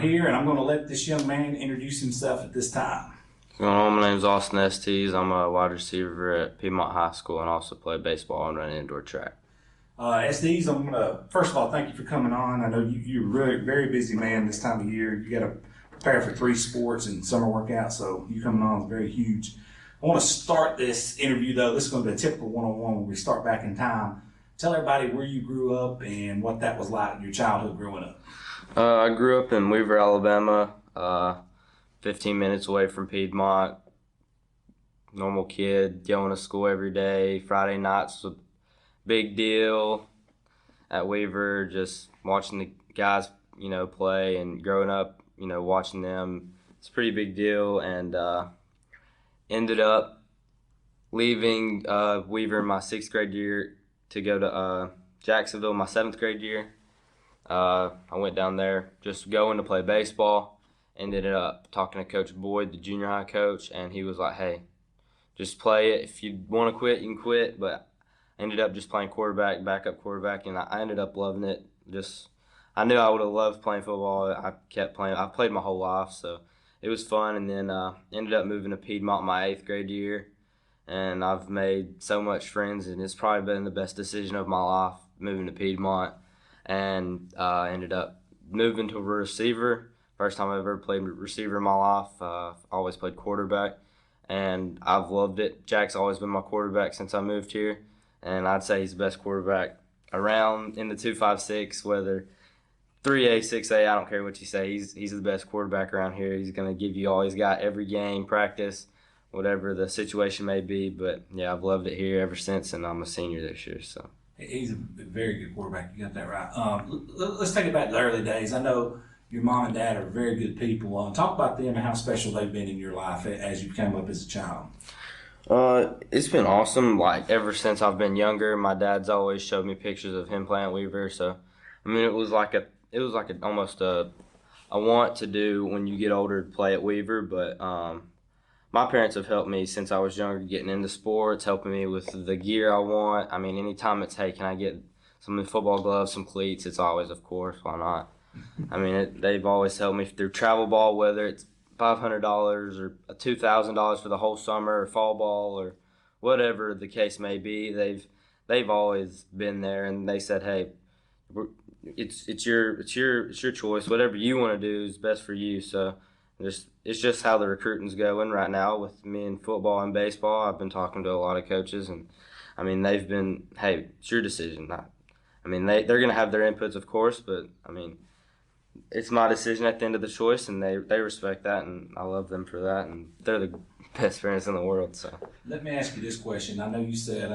here, and I'm going to let this young man introduce himself at this time. What's going on? My name is Austin Estes. I'm a wide receiver at Piedmont High School and also play baseball and run indoor track. Estes, I'm going to, first of all, thank you for coming on. I know you're really very busy man this time of year. You got to prepare for 3 sports and summer workouts, so you coming on is very huge. I want to start this interview, though. This is going to be a typical one-on-one where we start back in time. Tell everybody where you grew up and what that was like in your childhood growing up. I grew up in Weaver, Alabama, 15 minutes away from Piedmont. Normal kid, going to school every day. Friday nights was a big deal at Weaver, just watching the guys, play, and growing up, watching them. It's a pretty big deal, and ended up leaving Weaver in my 6th grade year to go to Jacksonville my 7th grade year. I went down there just going to play baseball. Ended up talking to Coach Boyd, the junior high coach, and he was like, hey, just play it. If you want to quit, you can quit. But I ended up just playing quarterback, backup quarterback, and I ended up loving it. I knew I would have loved playing football. I kept playing. I played my whole life, so it was fun. And then ended up moving to Piedmont my 8th grade year. And I've made so much friends, and it's probably been the best decision of my life, moving to Piedmont. And ended up moving to a receiver. First time I've ever played receiver in my life. Always played quarterback, and I've loved it. Jack's always been my quarterback since I moved here, and I'd say he's the best quarterback around in the 2-5-6, whether 3A, 6A, I don't care what you say. He's the best quarterback around here. He's going to give you all he's got every game, practice, whatever the situation may be. But, yeah, I've loved it here ever since, and I'm a senior this year. So he's a very good quarterback. You got that right. Let's take it back to the early days. I know your mom and dad are very good people. Talk about them and how special they've been in your life as you came up as a child. It's been awesome. Like, ever since I've been younger, my dad's always showed me pictures of him playing at Weaver. So, I mean, it was like almost a want to do when you get older to play at Weaver. But my parents have helped me since I was younger, getting into sports, helping me with the gear I want. I mean, anytime it's, hey, can I get some football gloves, some cleats? It's always, of course, why not? I mean, they've always helped me through travel ball, whether it's $500 or $2,000 for the whole summer, or fall ball, or whatever the case may be. They've always been there, and they said, "Hey, it's your choice. Whatever you want to do is best for you." So it's just how the recruiting's going right now with me in football and baseball. I've been talking to a lot of coaches, and I mean, they've been, "Hey, it's your decision." I mean, they're going to have their inputs, of course, but I mean, it's my decision at the end of the choice, and they respect that, and I love them for that, and they're the best parents in the world. So let me ask you this question. I know you said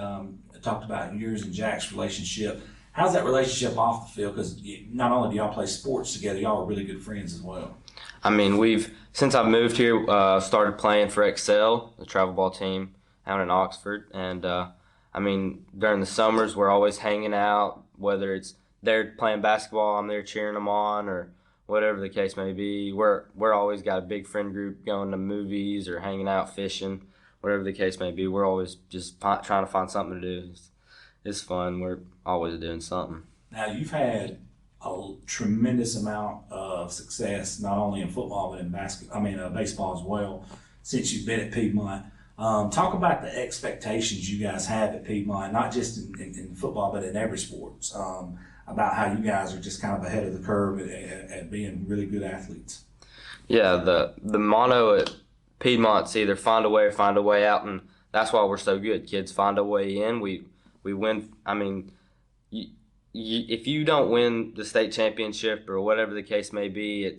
talked about yours and Jack's relationship. How's that relationship off the field? Because not only do y'all play sports together, y'all are really good friends as well. I mean, since I've moved here, started playing for Excel, the travel ball team out in Oxford, and I mean, during the summers, we're always hanging out, whether it's they're playing basketball, I'm there cheering them on, or whatever the case may be. We're always got a big friend group going to movies or hanging out, fishing, whatever the case may be. We're always just trying to find something to do. It's fun. We're always doing something. Now, you've had a tremendous amount of success, not only in football, but in baseball as well, since you've been at Piedmont. Talk about the expectations you guys have at Piedmont, not just in football, but in every sports, about how you guys are just kind of ahead of the curve at being really good athletes. Yeah, the motto at Piedmont's either find a way or find a way out, and that's why we're so good. Kids find a way in. We win. I mean, if you don't win the state championship or whatever the case may be,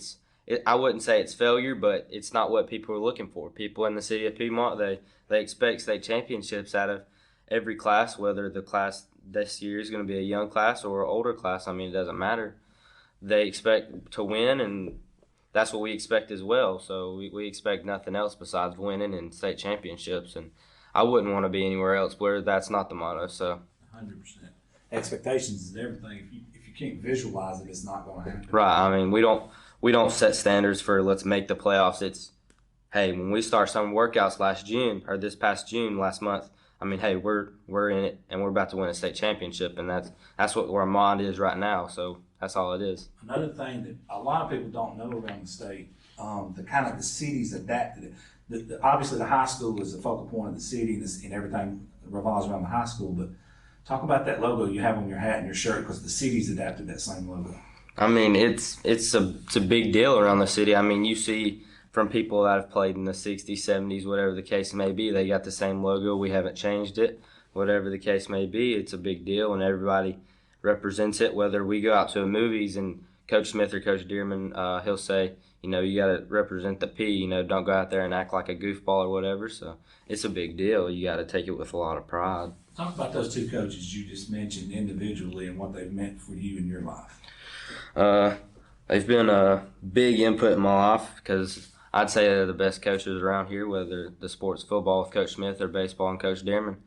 I wouldn't say it's failure, but it's not what people are looking for. People in the city of Piedmont, they expect state championships out of every class, whether the class this year is going to be a young class or an older class. I mean, it doesn't matter. They expect to win, and that's what we expect as well. So we expect nothing else besides winning and state championships, and I wouldn't want to be anywhere else where that's not the motto. So 100%. Expectations is everything. If you can't visualize it, it's not going to happen. Right. I mean, we don't set standards for let's make the playoffs. It's, hey, when we start some workouts this past June, last month, I mean, hey, we're in it, and we're about to win a state championship, and that's what our mind is right now. So That's all it is. Another thing that a lot of people don't know around the state, the cities adapted it. Obviously, the high school is the focal point of the city, and everything revolves around the high school. But talk about that logo you have on your hat and your shirt, because the city's adapted that same logo. I mean, it's a big deal around the city. I mean, you see from people that have played in the 60s, 70s, whatever the case may be, they got the same logo. We haven't changed it. Whatever the case may be, it's a big deal, and everybody represents it. Whether we go out to the movies and Coach Smith or Coach Dearman, he'll say, you know, you got to represent the P. You know, don't go out there and act like a goofball or whatever. So it's a big deal. You got to take it with a lot of pride. Talk about those two coaches you just mentioned individually and what they've meant for you in your life. They've been a big input in my life because I'd say they're the best coaches around here, whether the sport's football with Coach Smith or baseball and Coach Dearman.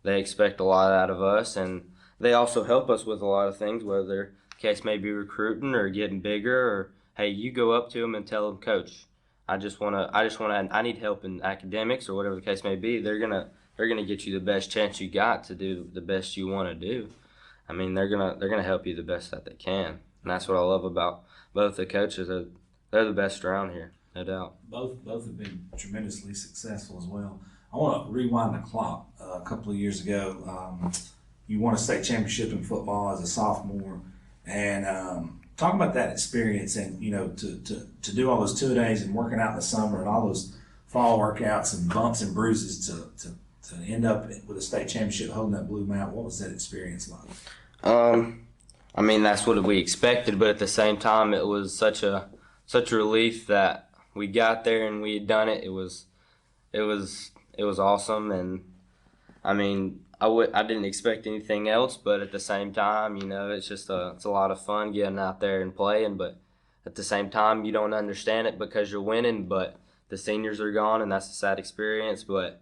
They expect a lot out of us, and they also help us with a lot of things, whether the case may be recruiting or getting bigger, or hey, you go up to them and tell them, Coach, I need help in academics or whatever the case may be. They're gonna get you the best chance you got to do the best you want to do. I mean, they're gonna help you the best that they can, and that's what I love about both the coaches. They're the best around here, no doubt. Both have been tremendously successful as well. I want to rewind the clock. A couple of years ago, you won a state championship in football as a sophomore, and talk about that experience. And you know, to do all those 2 days and working out in the summer and all those fall workouts and bumps and bruises to end up with a state championship holding that blue mount. What was that experience like? I mean, that's what we expected, but at the same time, it was such a relief that we got there and we had done it. It was awesome, and I mean, I didn't expect anything else, but at the same time, you know, it's a lot of fun getting out there and playing, but at the same time, you don't understand it because you're winning, but the seniors are gone, and that's a sad experience, but at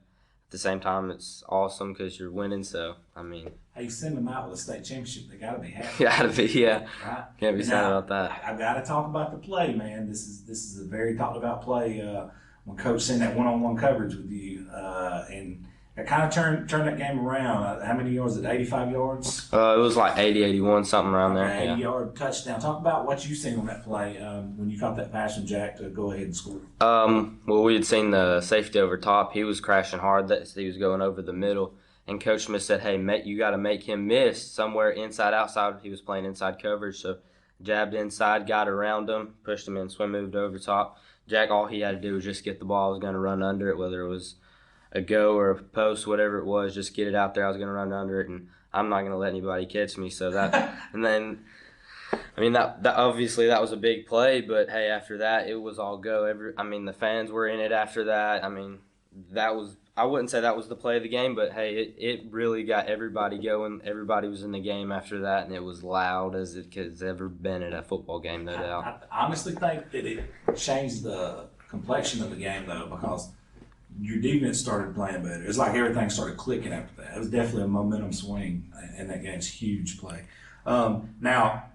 the same time, it's awesome because you're winning, so, I mean. Hey, you send them out with a state championship, they got to be happy. Gotta be, yeah. Right? Can't be sad about that. I've got to talk about the play, man. This is a very talked about play when Coach sent that one-on-one coverage with you, and it kind of turned that game around. How many yards? 85 yards? It was like 80, 81, something around there. 80-yard touchdown. Talk about what you seen on that play when you caught that pass from Jack to go ahead and score. Well, we had seen the safety over top. He was crashing hard. He was going over the middle. And Coach Smith said, hey, you got to make him miss somewhere inside, outside. He was playing inside coverage. So jabbed inside, got around him, pushed him in, swim moved over top. Jack, all he had to do was just get the ball. I was going to run under it, whether it was a go or a post, whatever it was, just get it out there. I was going to run under it, and I'm not going to let anybody catch me. So that, and then, I mean, that obviously that was a big play, but hey, after that, it was all go. The fans were in it after that. I mean, I wouldn't say that was the play of the game, but hey, it really got everybody going. Everybody was in the game after that, and it was loud as it has ever been at a football game, no doubt. I honestly think that it changed the complexion of the game, though, because your defense started playing better. It's like everything started clicking after that. It was definitely a momentum swing in that game's huge play. Now,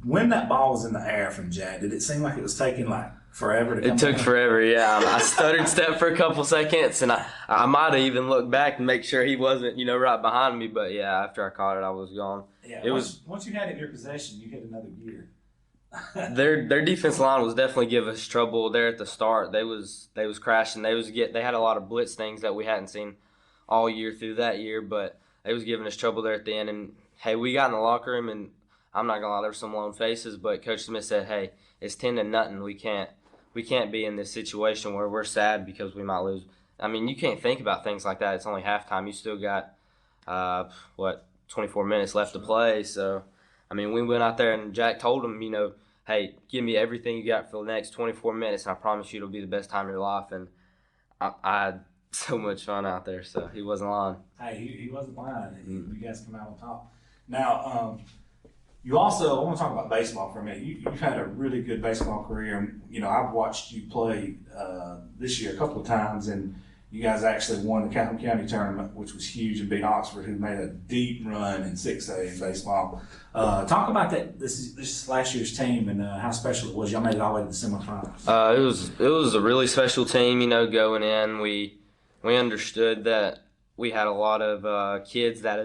when that ball was in the air from Jack, did it seem like it was taking like forever to come It took forever, yeah. I stuttered step for a couple seconds, and I might have even looked back to make sure he wasn't, right behind me. But yeah, after I caught it, I was gone. Yeah, once you had it in your possession, you hit another gear. Their defense line was definitely giving us trouble there at the start. They was crashing. They had a lot of blitz things that we hadn't seen all year through that year, but they was giving us trouble there at the end. And hey, we got in the locker room, and I'm not gonna lie, there were some lone faces, but Coach Smith said, "Hey, it's 10-0. We can't be in this situation where we're sad because we might lose." I mean, you can't think about things like that. It's only halftime. You still got 24 minutes left to play. So, I mean, we went out there and Jack told him, hey, give me everything you got for the next 24 minutes, and I promise you it'll be the best time of your life. And I had so much fun out there, so he wasn't lying. Hey, he wasn't lying. You guys come out on top. Now, you also, I want to talk about baseball for a minute. You've had a really good baseball career. I've watched you play this year a couple of times, and you guys actually won the Calhoun County tournament, which was huge, and beat Oxford, who made a deep run in 6A in baseball. Talk about that. This is last year's team and how special it was. Y'all made it all the way to the semifinals. It was a really special team. Going in, we understood that we had a lot of kids that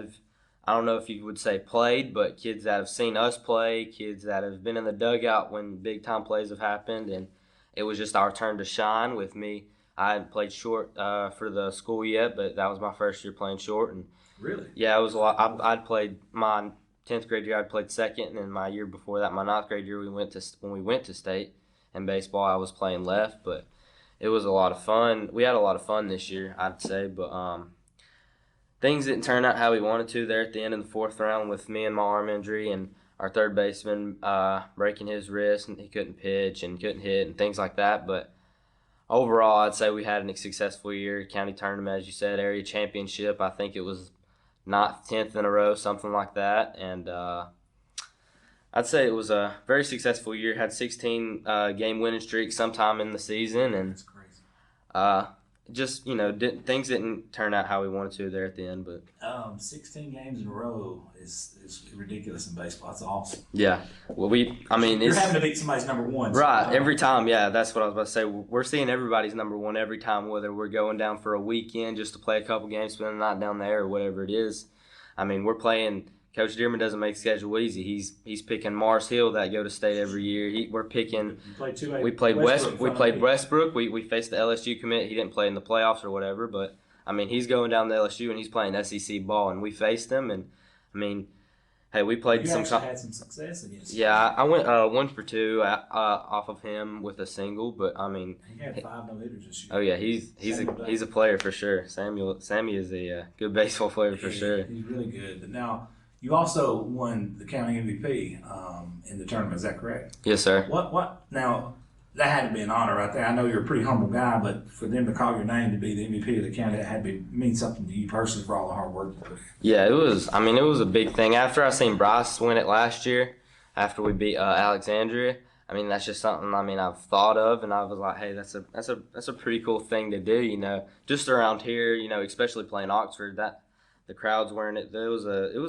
I don't know if you would say played, but kids that have seen us play, kids that have been in the dugout when big time plays have happened, and it was just our turn to shine with me. I hadn't played short for the school yet, but that was my first year playing short, and Really? yeah, it was a lot. I'd played my 10th grade year. I'd played second, and then my year before that, my 9th grade year, when we went to state in baseball, I was playing left, but it was a lot of fun. We had a lot of fun this year, I'd say, but things didn't turn out how we wanted to there at the end of the 4th round with me and my arm injury and our third baseman breaking his wrist and he couldn't pitch and couldn't hit and things like that. But overall, I'd say we had a successful year. County tournament, as you said, area championship. I think it was 9th, 10th in a row, something like that. And I'd say it was a very successful year. Had 16 game winning streak sometime in the season, and That's crazy. just things didn't turn out how we wanted to there at the end. But 16 games in a row is ridiculous in baseball. That's awesome. yeah, well, You're it's having to beat somebody's number one. right every time. Yeah, that's what I was about to say. We're seeing everybody's number one every time, whether we're going down for a weekend just to play a couple games, spend the night down there, or whatever it is. I mean, we're playing. Coach Dearman doesn't make schedule easy. He's picking Mars Hill that go to state every year. We're picking. You played 2A. We played Westbrook. We faced the LSU commit. He didn't play in the playoffs or whatever, but I mean he's going down to LSU and he's playing SEC ball, and we faced him. And I mean, hey, we played You actually had some success against him. Yeah, I went 1 for 2 off of him with a single, but I mean, He had 5 no-hitters this year. oh yeah, he's a player for sure. Sammy is a good baseball player for sure. He's really good. But now you also won the county MVP in the tournament. Is that correct? Yes, sir. What now? That had to be an honor right there. I know you're a pretty humble guy, but for them to call your name to be the MVP of the county, that had to mean something to you personally for all the hard work you put in. Yeah, it was. I mean, it was a big thing. After I seen Bryce win it last year, after we beat Alexandria, I mean, that's just something. I mean, I've thought of, and I was like, hey, that's a pretty cool thing to do. Just around here, especially playing Oxford, that the crowds weren't it. It was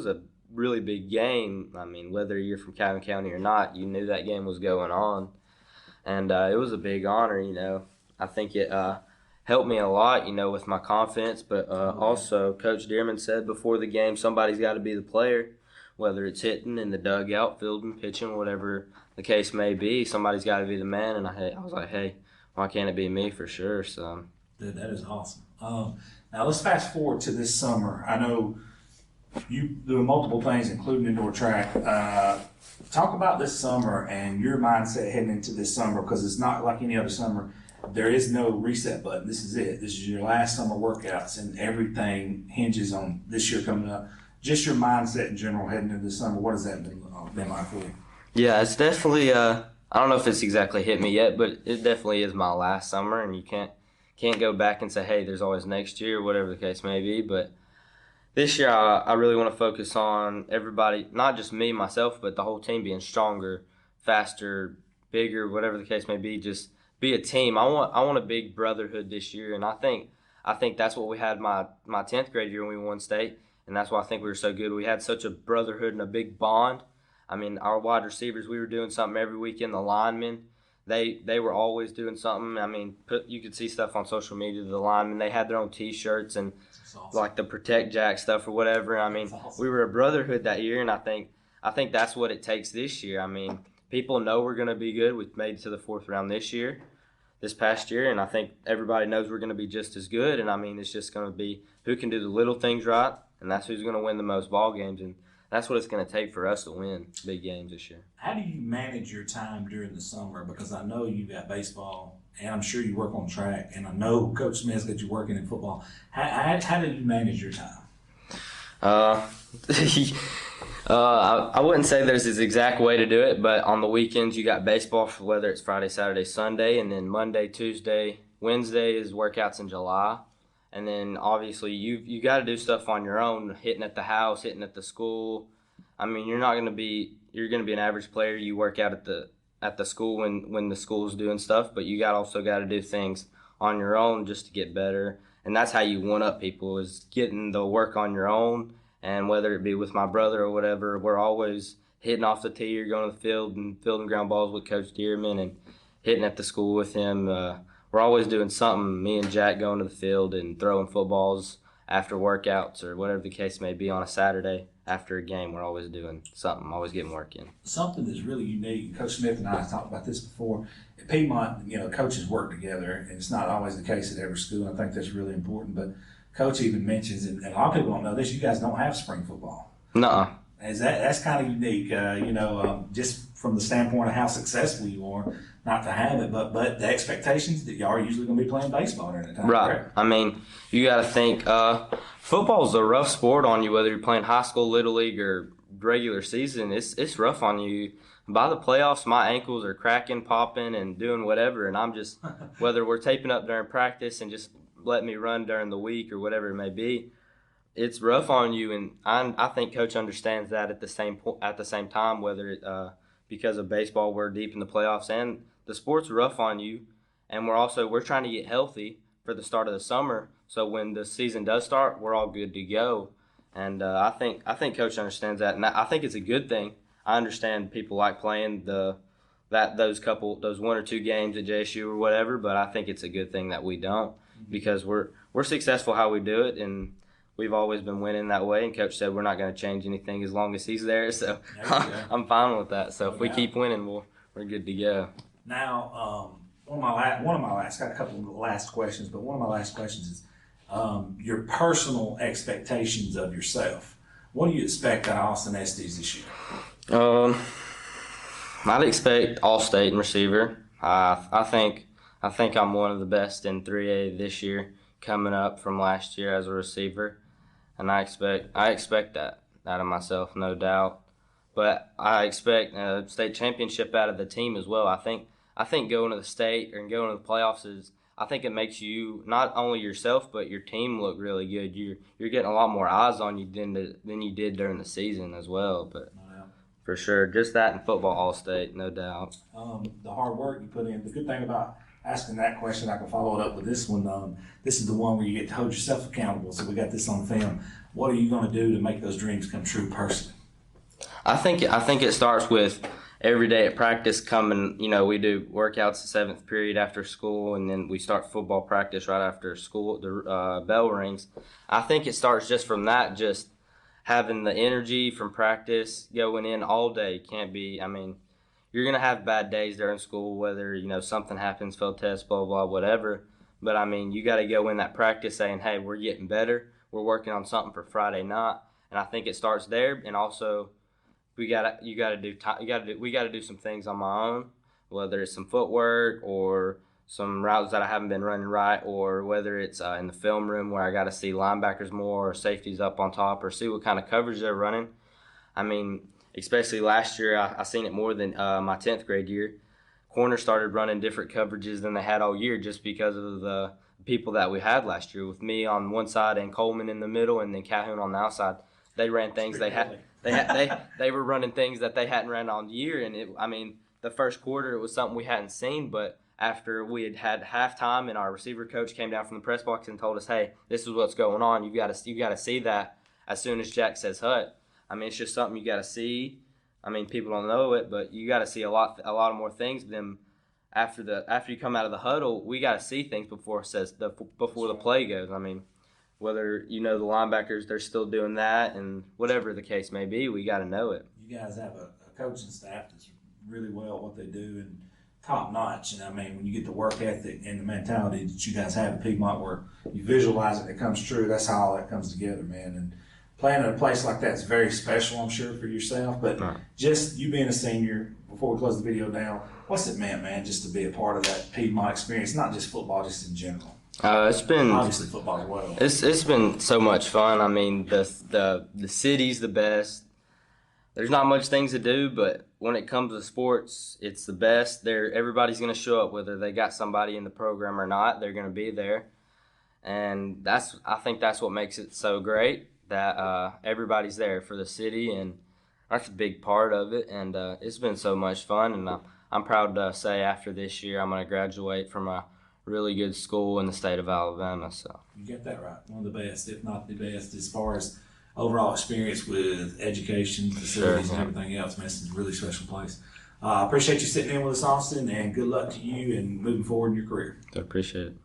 a really big game. I mean, whether you're from Calhoun County or not, you knew that game was going on, and it was a big honor. I think it helped me a lot, with my confidence. But also, Coach Dearman said before the game, somebody's got to be the player, whether it's hitting in the dugout, fielding, pitching, whatever the case may be. Somebody's got to be the man, and I was like, hey, why can't it be me for sure? So, Dude, that is awesome. Now let's fast forward to this summer. I know you doing multiple things, including indoor track. Talk about this summer and your mindset heading into this summer, because it's not like any other summer. There is no reset button. This is it. This is your last summer workouts, and everything hinges on this year coming up. Just your mindset in general heading into this summer. What has that been like for you? yeah, it's definitely. I don't know if it's exactly hit me yet, but it definitely is my last summer, and you can't go back and say, hey, there's always next year, whatever the case may be. But this year, I really want to focus on everybody, not just me, myself, but the whole team being stronger, faster, bigger, whatever the case may be. Just be a team. I want a big brotherhood this year, and I think that's what we had my 10th grade year when we won state, and that's why I think we were so good. We had such a brotherhood and a big bond. I mean, our wide receivers, we were doing something every weekend. The linemen, they were always doing something. I mean, you could see stuff on social media. The linemen, they had their own T-shirts and Awesome. like the Protect Jack stuff or whatever. I mean, Awesome. we were a brotherhood that year, and I think that's what it takes this year. I mean, people know we're going to be good. We made it to the 4th round this past year, and I think everybody knows we're going to be just as good. And I mean, it's just going to be who can do the little things right, and that's who's going to win the most ball games. And that's what it's going to take for us to win big games this year. How do you manage your time during the summer? Because I know you got baseball, and I'm sure you work on track, and I know Coach Smith's got you working in football. How do you manage your time? I wouldn't say there's this exact way to do it, but on the weekends you got baseball, for whether it's Friday, Saturday, Sunday, and then Monday, Tuesday, Wednesday is workouts in July. And then obviously you got to do stuff on your own, hitting at the house, hitting at the school. I mean, you're going to be an average player. You work out at the school when the school's doing stuff, but you also got to do things on your own just to get better. And that's how you one up people, is getting the work on your own. And whether it be with my brother or whatever, we're always hitting off the tee or going to the field and fielding ground balls with Coach Dearman and hitting at the school with him. We're always doing something, me and Jack going to the field and throwing footballs after workouts or whatever the case may be on a Saturday after a game. We're always doing something, always getting work in. Something that's really unique, Coach Smith and I have talked about this before. At Piedmont, coaches work together, and it's not always the case at every school. I think that's really important. But Coach even mentions, and a lot of people don't know this, you guys don't have spring football. Nuh-uh. That's kind of unique, just from the standpoint of how successful you are, not to have it, but the expectations that y'all are usually going to be playing baseball during the time. Right. Correct? I mean, you got to think football's a rough sport on you, whether you're playing high school, little league, or regular season. It's rough on you. By the playoffs, my ankles are cracking, popping, and doing whatever, and I'm just whether we're taping up during practice and just let me run during the week or whatever it may be. It's rough on you, and I think Coach understands that at the same time. Whether because of baseball, we're deep in the playoffs, and the sport's rough on you, and we're trying to get healthy for the start of the summer. So when the season does start, we're all good to go, and I think Coach understands that, and I think it's a good thing. I understand people like playing those 1 or 2 games at JSU or whatever, but I think it's a good thing that we don't, because we're successful how we do it, and we've always been winning that way, and Coach said we're not going to change anything as long as he's there, so I'm fine with that. So if we keep winning, we're good to go. Now, one of my last, got a couple of last questions, but one of my last questions is your personal expectations of yourself. What do you expect out of Austin Estes this year? I'd expect All-State in receiver. I think I'm one of the best in 3A this year, coming up from last year as a receiver, and I expect that out of myself, no doubt. But I expect a state championship out of the team as well. I think going to the state and going to the playoffs I think it makes you, not only yourself but your team, look really good. You're getting a lot more eyes on you than you did during the season as well. But for sure, just that in football, All-State, no doubt. The hard work you put in. The good thing about asking that question, I can follow it up with this one. This is the one where you get to hold yourself accountable. So we got this on film. What are you going to do to make those dreams come true personally? I think it starts with every day at practice coming. We do workouts the 7th period after school, and then we start football practice right after school. The bell rings. I think it starts just from that, just having the energy from practice going in all day. Can't be. I mean, you're gonna have bad days during school, whether something happens, failed test, blah blah, whatever. But I mean, you got to go in that practice saying, "Hey, we're getting better. We're working on something for Friday night." And I think it starts there, and also we gotta do some things on my own, whether it's some footwork or some routes that I haven't been running right, or whether it's in the film room where I got to see linebackers more or safeties up on top or see what kind of coverage they're running. I mean, especially last year, I seen it more than my 10th grade year. Corners started running different coverages than they had all year just because of the people that we had last year, with me on one side and Coleman in the middle and then Calhoun on the outside. They ran things they were running things that they hadn't ran all year, and the first quarter it was something we hadn't seen, but after we had halftime and our receiver coach came down from the press box and told us, "Hey, this is what's going on. You got to see that as soon as Jack says hut." I mean, it's just something you got to see. I mean, people don't know it, but you got to see a lot more things than after you come out of the huddle. We got to see things before the play goes. I mean, whether the linebackers, they're still doing that, and whatever the case may be, we got to know it. You guys have a coaching staff that's really well at what they do and top notch. And I mean, when you get the work ethic and the mentality that you guys have at Piedmont, where you visualize it, it comes true. That's how all that comes together, man. And playing at a place like that is very special, I'm sure, for yourself. But just you being a senior, before we close the video down, what's it meant, man, just to be a part of that Piedmont experience, not just football, just in general? It's been obviously football as well. It's been so much fun. I mean, the city's the best. There's not much things to do, but when it comes to sports, it's the best. Everybody's going to show up, whether they got somebody in the program or not. They're going to be there, and I think that's what makes it so great, that everybody's there for the city, and that's a big part of it. And it's been so much fun, and I'm proud to say after this year I'm going to graduate from a really good school in the state of Alabama. So you get that right. One of the best, if not the best, as far as overall experience with education, facilities, and everything else. Man, it's a really special place. I appreciate you sitting in with us, Austin, and good luck to you and moving forward in your career. I appreciate it.